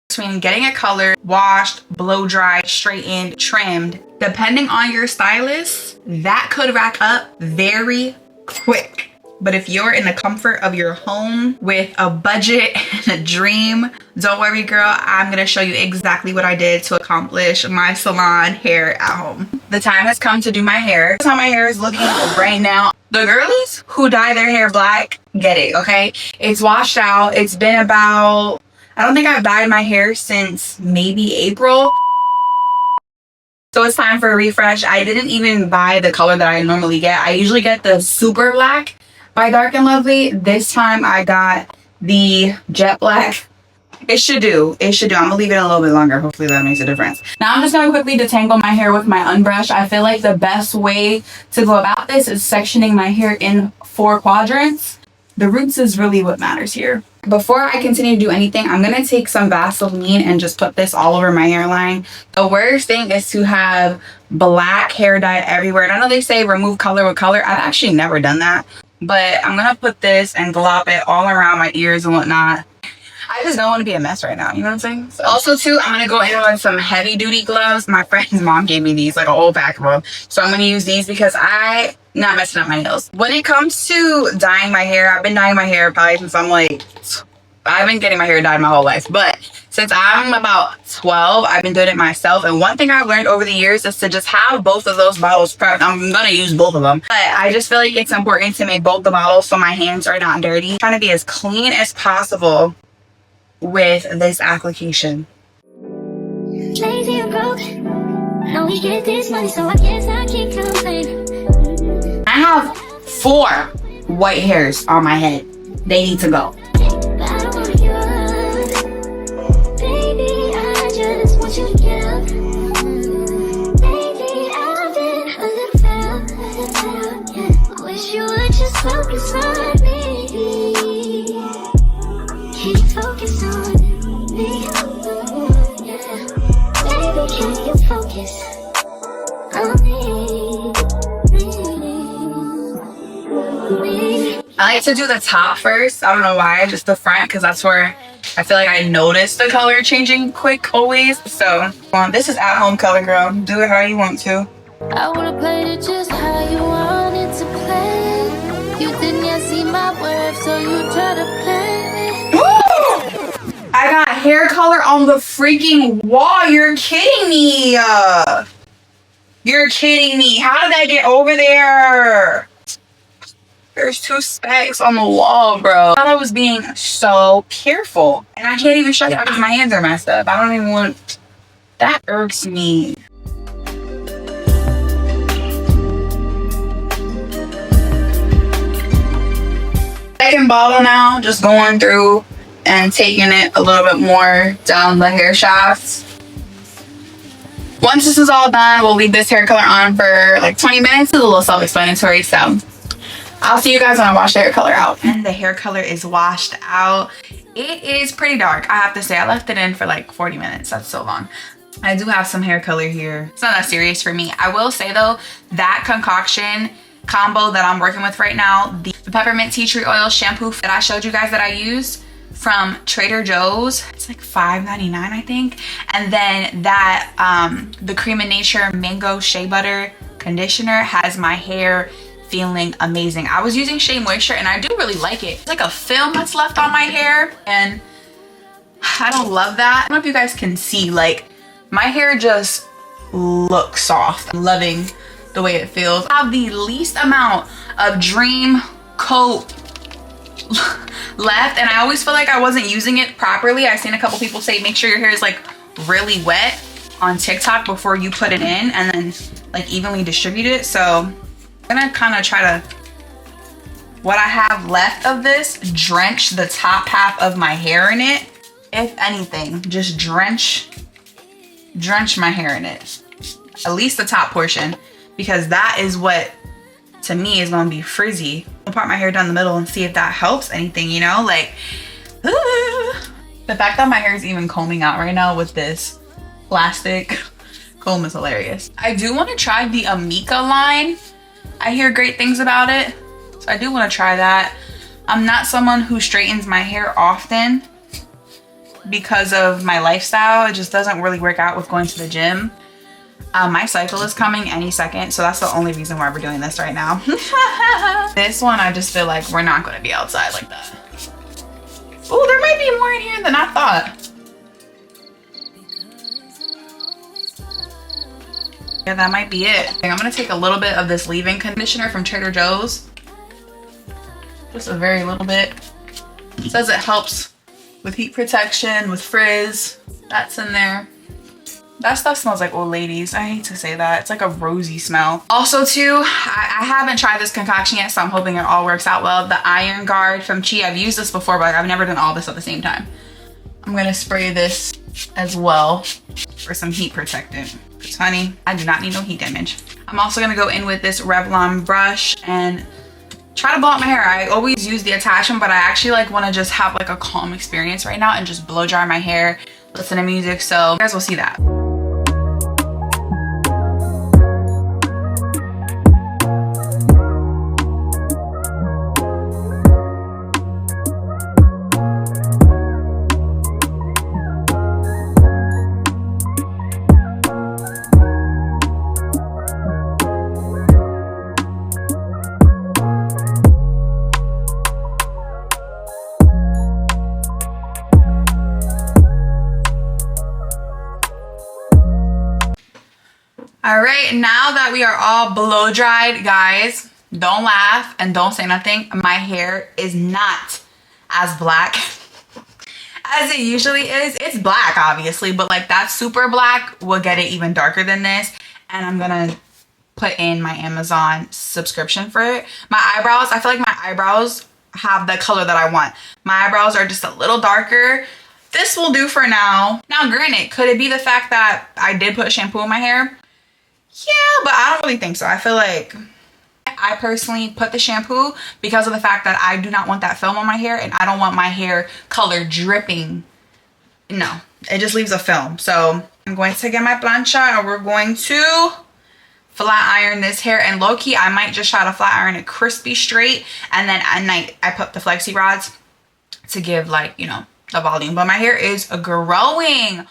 Between getting it colored, washed, blow dried, straightened, trimmed, depending on your stylist, that could rack up very quick. But if you're in the comfort of your home with a budget and a dream, don't worry, girl. I'm gonna show you exactly what I did to accomplish my salon hair at home. The time has come to do my hair. That's how my hair is looking right now. The girlies who dye their hair black get it, okay? It's washed out. It's been about, I don't think I've dyed my hair since maybe April. So it's time for a refresh. I didn't even buy the color that I normally get. I usually get the super black by Dark and Lovely. This time I got the jet black. It should do. I'm gonna leave it a little bit longer. Hopefully that makes a difference. Now I'm just gonna quickly detangle my hair with my unbrush. I feel like the best way to go about this is sectioning my hair in 4 quadrants. The roots is really what matters here. Before I continue to do anything, I'm gonna take some Vaseline and just put this all over my hairline. The worst thing is to have black hair dye everywhere. And I know they say remove color with color. I've actually never done that. But I'm gonna put this and glop it all around my ears and whatnot. I just don't want to be a mess right now, you know what I'm saying? So, also too, I'm gonna go in on some heavy duty gloves. My friend's mom gave me these, like an old pack of them. So I'm gonna use these because I'm not messing up my nails. When it comes to dyeing my hair, I've been dyeing my hair probably since I've been getting my hair dyed my whole life. But since I'm about 12, I've been doing it myself. And one thing I've learned over the years is to just have both of those bottles prepped. I'm gonna use both of them. But I just feel like it's important to make both the bottles so my hands are not dirty. I'm trying to be as clean as possible with this application. Lazy and broke. Now we get this money, so I guess I can't complain. I have 4 white hairs on my head. They need to go. But I don't want you. Baby, I just want you to give. Lately, I've been a little foul, yeah. Wish you would just focus on me. Can you focus on me? Yeah. Baby, can you focus on me? I like to do the top first. I don't know why, just the front, because that's where I feel like I notice the color changing quick always. So this is at home color, girl. Do it how you want to. I wanna play it just how you want it to play. You didn't yet see my worth, so you try to play me. Woo! I got hair color on the freaking wall. You're kidding me. You're kidding me. How did that get over there? There's 2 specks on the wall, bro. I thought I was being so careful. And I can't even show you because my hands are messed up. I don't even want... That irks me. Second bottle now. Just going through and taking it a little bit more down the hair shafts. Once this is all done, we'll leave this hair color on for like 20 minutes. It's a little self-explanatory, so... I'll see you guys when I wash the hair color out. And the hair color is washed out. It is pretty dark, I have to say. I left it in for like 40 minutes. That's so long. I do have some hair color here. It's not that serious for me. I will say though, that concoction combo that I'm working with right now, the peppermint tea tree oil shampoo that I showed you guys that I use from Trader Joe's, it's like $5.99 I think. And then that the Cream of Nature mango shea butter conditioner has my hair feeling amazing. I was using Shea Moisture and I do really like it. It's like a film that's left on my hair and I don't love that. I don't know if you guys can see, like my hair just looks soft. I'm loving the way it feels. I have the least amount of Dream Coat left and I always feel like I wasn't using it properly. I've seen a couple people say make sure your hair is like really wet on TikTok before you put it in and then like evenly distribute it. So I'm gonna kind of try to, what I have left of this, drench the top half of my hair in it. If anything, just drench my hair in it. At least the top portion, because that is what, to me, is gonna be frizzy. I'll part my hair down the middle and see if that helps anything, you know? Like, the fact that my hair is even combing out right now with this plastic comb is hilarious. I do want to try the Amika line. I hear great things about it, so I do want to try that. I'm not someone who straightens my hair often because of my lifestyle. It just doesn't really work out with going to the gym. My cycle is coming any second, so that's the only reason why we're doing this right now. This one, I just feel like we're not going to be outside like that. Oh, there might be more in here than I thought. Yeah, that might be it. I'm going to take a little bit of this leave-in conditioner from Trader Joe's. Just a very little bit. It says it helps with heat protection, with frizz. That's in there. That stuff smells like old ladies. I hate to say that. It's like a rosy smell. Also too, I haven't tried this concoction yet, so I'm hoping it all works out well. The Iron Guard from Chi. I've used this before, but I've never done all this at the same time. I'm gonna spray this as well for some heat protectant. Because honey, I do not need no heat damage. I'm also gonna go in with this Revlon brush and try to blow out my hair. I always use the attachment, but I actually like want to just have like a calm experience right now and just blow dry my hair, listen to music. So you guys will see that. All right, now that we are all blow dried, guys, don't laugh and don't say nothing. My hair is not as black as it usually is. It's black, obviously, but like that super black will get it even darker than this. And I'm gonna put in my Amazon subscription for it. My eyebrows, I feel like my eyebrows have the color that I want. My eyebrows are just a little darker. This will do for now. Now, granted, could it be the fact that I did put shampoo in my hair? Yeah, but I don't really think so. I feel like I personally put the shampoo because of the fact that I do not want that film on my hair and I don't want my hair color dripping. No, it just leaves a film. So I'm going to get my plancha and we're going to flat iron this hair. And low key, I might just try to flat iron it crispy straight. And then at night, I put the flexi rods to give like, you know, the volume. But my hair is growing.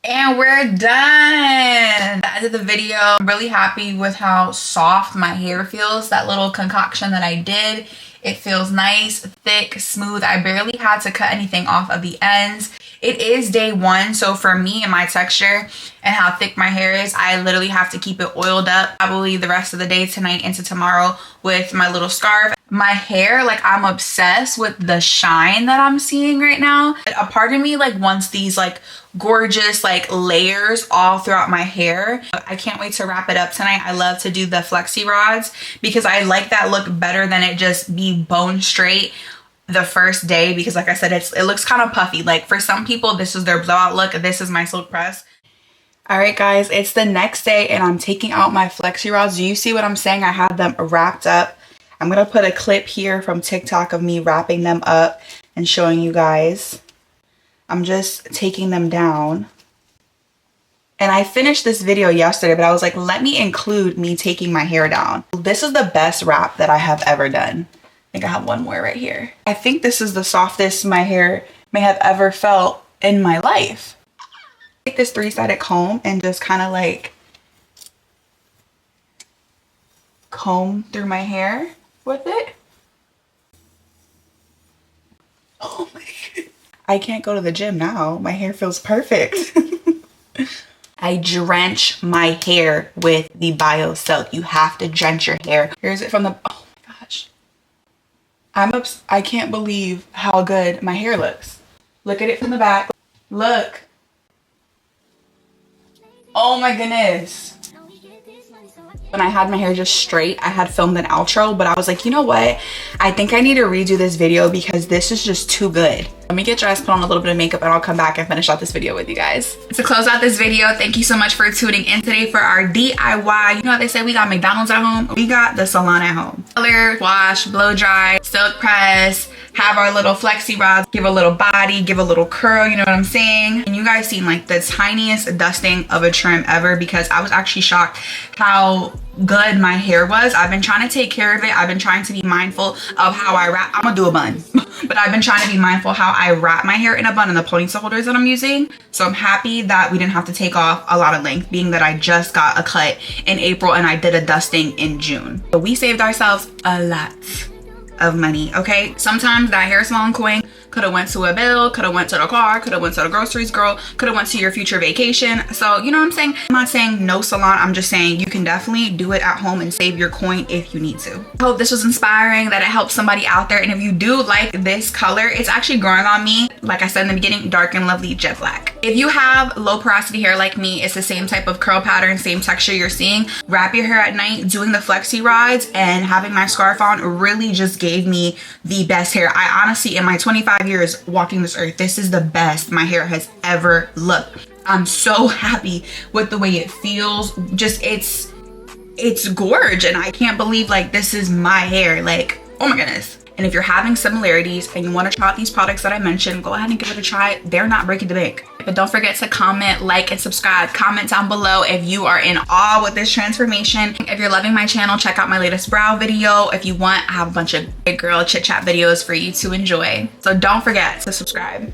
And we're done. At the end of the video, I'm really happy with how soft my hair feels. That little concoction that I did, it feels nice, thick, smooth. I barely had to cut anything off of the ends. It is day one, so for me and my texture and how thick my hair is, I literally have to keep it oiled up probably the rest of the day, tonight into tomorrow, with my little scarf. My hair, like, I'm obsessed with the shine that I'm seeing right now. A part of me like wants these like gorgeous like layers all throughout my hair. I can't wait to wrap it up tonight. I love to do the flexi rods because I like that look better than it just be bone straight the first day, because like I said, it looks kind of puffy. Like for some people, this is their blowout look. This is my silk press. All right, guys, it's the next day and I'm taking out my flexi rods. Do you see what I'm saying? I have them wrapped up. I'm gonna put a clip here from TikTok of me wrapping them up and showing you guys. I'm just taking them down. And I finished this video yesterday, but I was like, let me include me taking my hair down. This is the best wrap that I have ever done. I think I have one more right here. I think this is the softest my hair may have ever felt in my life. Take this 3-sided comb and just kind of like comb through my hair with it. Oh my God. I can't go to the gym now. My hair feels perfect. I drench my hair with the Bio Silk. You have to drench your hair. Here's it from the, oh my gosh. I can't believe how good my hair looks. Look at it from the back. Look. Oh my goodness. When I had my hair just straight, I had filmed an outro, but I was like, you know what? I think I need to redo this video because this is just too good. Let me get dressed, put on a little bit of makeup, and I'll come back and finish out this video with you guys. To close out this video, thank you so much for tuning in today for our DIY. You know what they say, we got McDonald's at home, we got the salon at home. Color, wash, blow dry, silk press, have our little flexi rods, give a little body, give a little curl, you know what I'm saying? And you guys seen like the tiniest dusting of a trim ever because I was actually shocked how good my hair was. I've been trying to take care of it. I've been trying to be mindful of how I wrap. I'm gonna do a bun, but I've been trying to be mindful how I wrap my hair in a bun and the ponytail holders that I'm using. So I'm happy that we didn't have to take off a lot of length, being that I just got a cut in April and I did a dusting in June. So we saved ourselves a lot of money. Okay, sometimes that hair salon coin could have went to a bill, could have went to the car, could have went to the groceries, girl, could have went to your future vacation. So you know what I'm saying? I'm not saying no salon, I'm just saying you can definitely do it at home and save your coin if you need to. I hope this was inspiring, that it helps somebody out there. And if you do like this color, it's actually growing on me, like I said in the beginning, dark and lovely jet black. If you have low porosity hair like me, it's the same type of curl pattern, same texture you're seeing. Wrap your hair at night, doing the flexi rods and having my scarf on really just gave me the best hair. I honestly, in my 25 years walking this earth, this is the best my hair has ever looked. I'm so happy with the way it feels. Just it's gorgeous, and I can't believe like this is my hair. Like, oh my goodness. And if you're having similarities and you want to try out these products that I mentioned, go ahead and give it a try. They're not breaking the bank. But don't forget to comment, like, and subscribe. Comment down below if you are in awe with this transformation. If you're loving my channel, check out my latest brow video. If you want, I have a bunch of big girl chit chat videos for you to enjoy. So don't forget to subscribe.